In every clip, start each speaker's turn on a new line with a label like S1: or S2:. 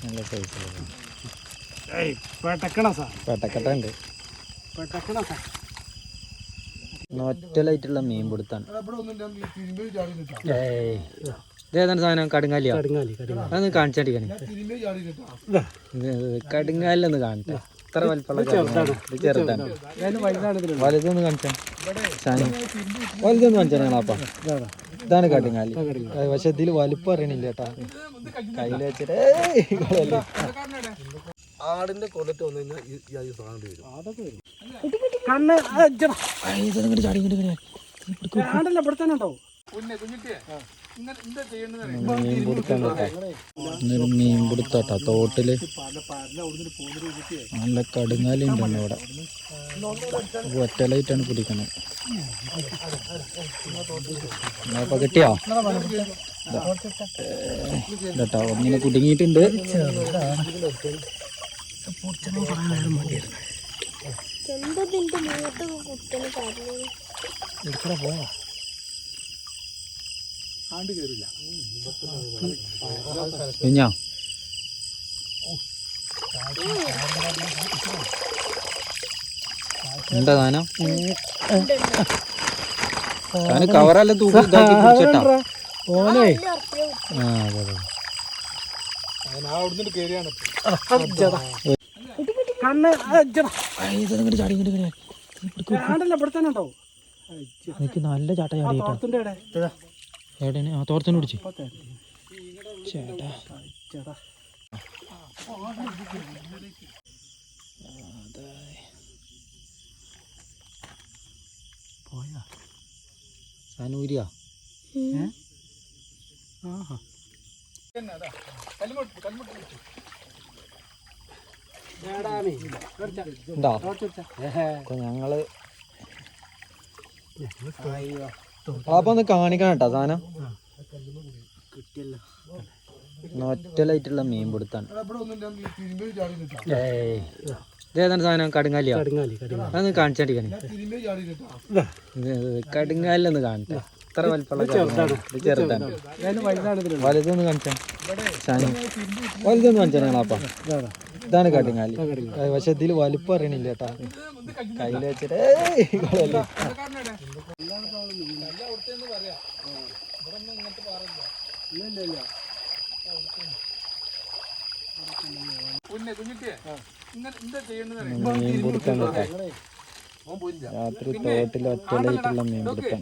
S1: നല്ല സൈസ് പെട്ടക്കട്ടുണ്ട്. ഒറ്റലായിട്ടുള്ള മീൻ പിടുത്താണ്. ഇതേതാണ് സാധനം? കടുങ്ങാലിയോ? അതൊന്ന് കാണിച്ചടിക്കണേ. കടുങ്ങാലൊന്ന് കാണട്ടെ. ഇത്ര വലിപ്പമുള്ള ചെറുതാണ്. വലുതൊന്ന് കാണിച്ചാ സാധനം. വലുതൊന്ന് കാണിച്ചാ ഞങ്ങളപ്പാ. ഇതാണ് കടുങ്ങാലി. പക്ഷെ ഇതിൽ വലിപ്പം അറിയണില്ല കേട്ടാ. കയ്യിൽ വെച്ചിട്ട്
S2: ആടിന്റെ കൊല്ലത്ത് വന്നു കഴിഞ്ഞാൽ സാധനം വരും.
S1: മീൻ പിടുത്തോട്ടാ തോട്ടില്. നല്ല കടുങ്ങാലി ഉണ്ടല്ലോ അവിടെ. ഒറ്റലായിട്ടാണ് പിടിക്കണത്. അപ്പൊ കിട്ടിയോ? കേട്ടോ ഒന്നിനെ കുടുങ്ങിയിട്ടുണ്ട്. കുഞ്ഞാ എന്താ സാധനം? താന് കവറെല്ലാം തൂക്കി ഇതാക്കി പിടിച്ചിട്ടാ. എനിക്ക് നല്ല ചാട്ട ചാടിയിട്ടാ. എവിടെയാണ്? ആ തോർത്തന്നെ പിടിച്ച് ചേട്ടാ. പോയാ സാനൂരിയാ? ഞങ്ങള് അപ്പൊ ഒന്ന് കാണിക്കണം കേട്ടോ സാധനം. ഒറ്റലായിട്ടുള്ള മീൻ പിടുത്താണ്. ഇതേതാണ് സാധനം? കടുങ്ങാലിയോ? അതൊന്ന് കാണിച്ചടിക്കണേ. കടുങ്ങാലൊന്ന് കാണട്ടെ. ഇത്ര വലിപ്പമുള്ള ചെറുതാണ്. വലുതൊന്ന് കാണിച്ചാ സാധനം. വലുതൊന്ന് കാണിച്ചാ ഞങ്ങളപ്പാ. ഇതാണ് കടുങ്ങാലി. പക്ഷെ ഇതിൽ വലിപ്പം അറിയണില്ല കേട്ടാ. കയ്യിൽ വെച്ചിട്ട് മീൻ പിടുത്തം രാത്രി തോട്ടിൽ ഒറ്റലായിട്ടുള്ള മീൻ പിടുത്തം.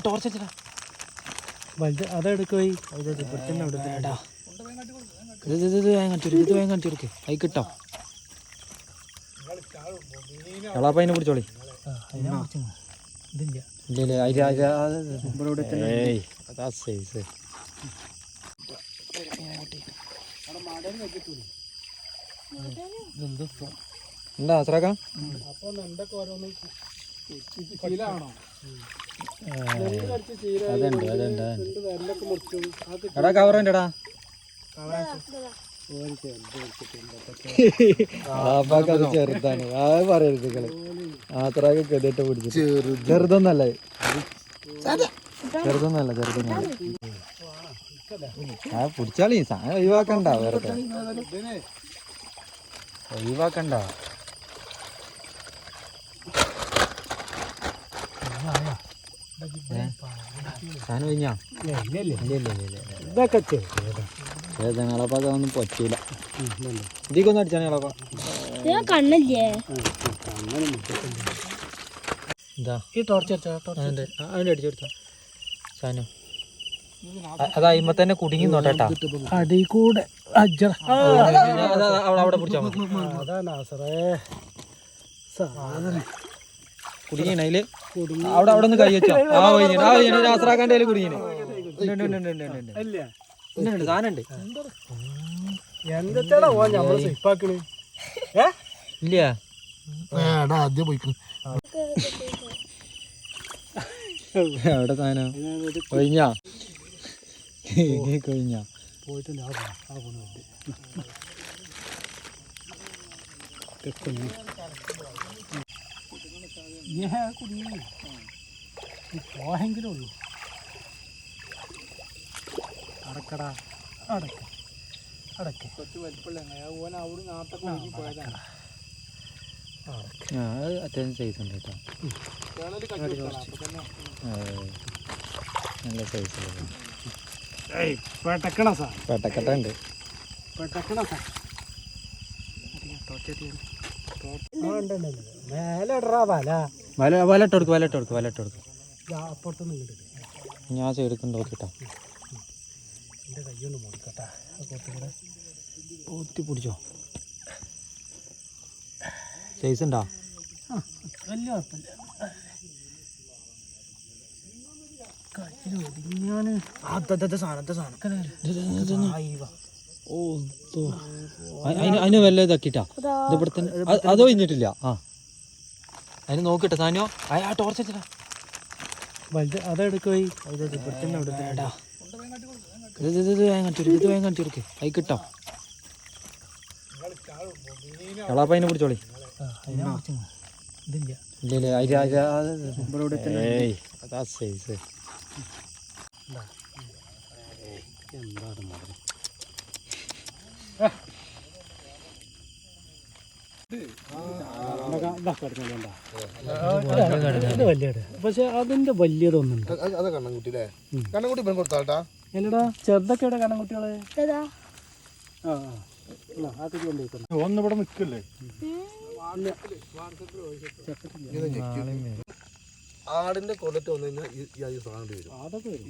S1: ടോർച്ചാ അതെടുക്കോയി. ഇത് വേഗം കാണിച്ചു കൊടുക്ക്. അത് കിട്ടോ? എളാപ്പ അതിനെ പിടിച്ചോളി. അതാ സൈസ്. എന്താ അസ്രാക്ക? അതുണ്ട് അതുണ്ട്. എടാ കവറുണ്ടെടാ. ആപ്പാക്ക് അത് ചെറുതാണ്. അത് പറയരുത് നിങ്ങള്. ആത്രക്ക് കെതിട്ട് പിടിച്ചു. ചെറുതൊന്നല്ല, ചെറുതൊന്നല്ല, ചെറുതൊന്നല്ല. ആ പിടിച്ചാളി. സാധനം ഒഴിവാക്കണ്ട, വെറുതെ ഒഴിവാക്കണ്ട. സാധനം കഴിഞ്ഞാ? ഞങ്ങളപ്പ അതൊന്നും പറ്റൂല. ഇതിക്കൊന്നും അടിച്ചാണ് ഞങ്ങളപ്പ. എന്താ ഈ ടോർച്ച് അതിന്റെ അടിച്ചു കൊടുത്ത സാധനം. അത് അയിമ തന്നെ കുടുങ്ങി നോട്ടാ. അടി കൂടെ അവിടെ പിടിച്ചാ മതി. കുടുങ്ങിയാണ് അതില്. അവിടെ അവിടെ നിന്ന് കൈ വെച്ചോ. ആ നാസറാക്കാൻ്റെ കയ്യിൽ കുടുങ്ങിന്. സാധനം ഉണ്ട്. ഇല്ല അവിടെ സാധനം കൊഴിഞ്ഞാ കൊഴിഞ്ഞാ പോയിട്ട്
S3: കുഞ്ഞു പോയെങ്കിലും ഉള്ളൂ അടക്കടാ അടക്ക അടക്ക കുറച്ച് വലിപ്പമുള്ള ഓൻ അവിടെ നാട്ടൊക്കെ പോയതാണ്
S1: അത്യാവശ്യം സൈസ് ഉണ്ട് കേട്ടോ. നല്ല സൈസ്
S3: പെട്ടക്കണ സാർ
S1: പെട്ടക്കട്ട ഉണ്ട്.
S3: പെട്ടക്കണ സാർ മേലെ ഇടറാ വല
S1: വലട്ട് കൊടുക്കും
S3: അപ്പുറത്തൊന്നും ഇങ്ങോട്ട്
S1: ഞാൻ സൈഡ് നോക്കിട്ടാ.
S3: എൻ്റെ കയ്യൊന്ന് മുടിക്കട്ടാ കുറച്ചുകൂടെ ഒത്തി പിടിച്ചോ.
S1: സൈസ് ഉണ്ടോ?
S3: വലിയ കുഴപ്പമില്ല. ഞാൻ
S1: അതിന് വല്ല ഇതാക്കിട്ടാ ഇതിവിടെ തന്നെ അത് കഴിഞ്ഞിട്ടില്ല. ആ അതിന് നോക്കിട്ടെ സാനിയോ ആ ടോർച്ച് വെച്ചിട്ടാ
S3: വലുത് അതെടുക്കോയി
S1: ഇത് വേഗം കാണിച്ചു അത് കിട്ടാം. എളാപ്പ അതിനെ പിടിച്ചോളി.
S3: ഇതില്ല
S1: ഇല്ല അതാ സൈസ്.
S3: എന്താണ് മതി പക്ഷെ അതിന്റെ വലിയതൊന്നുണ്ട്.
S2: അതാ കണ്ണൻകുട്ടി അല്ലേ? കണ്ണൻകുട്ടി ഇപ്പം കൊടുത്താട്ടാ.
S3: എന്നടാ ചെറുതൊക്കെ ഇവിടെ കണ്ണൻകുട്ടികളെ
S2: ഒന്ന് ഇവിടെ നിൽക്കല്ലേ? ആടിന്റെ കൊല്ലത്ത് വന്നു കഴിഞ്ഞാൽ ഈ സാധനം വരും.
S3: അതൊക്കെ വരും.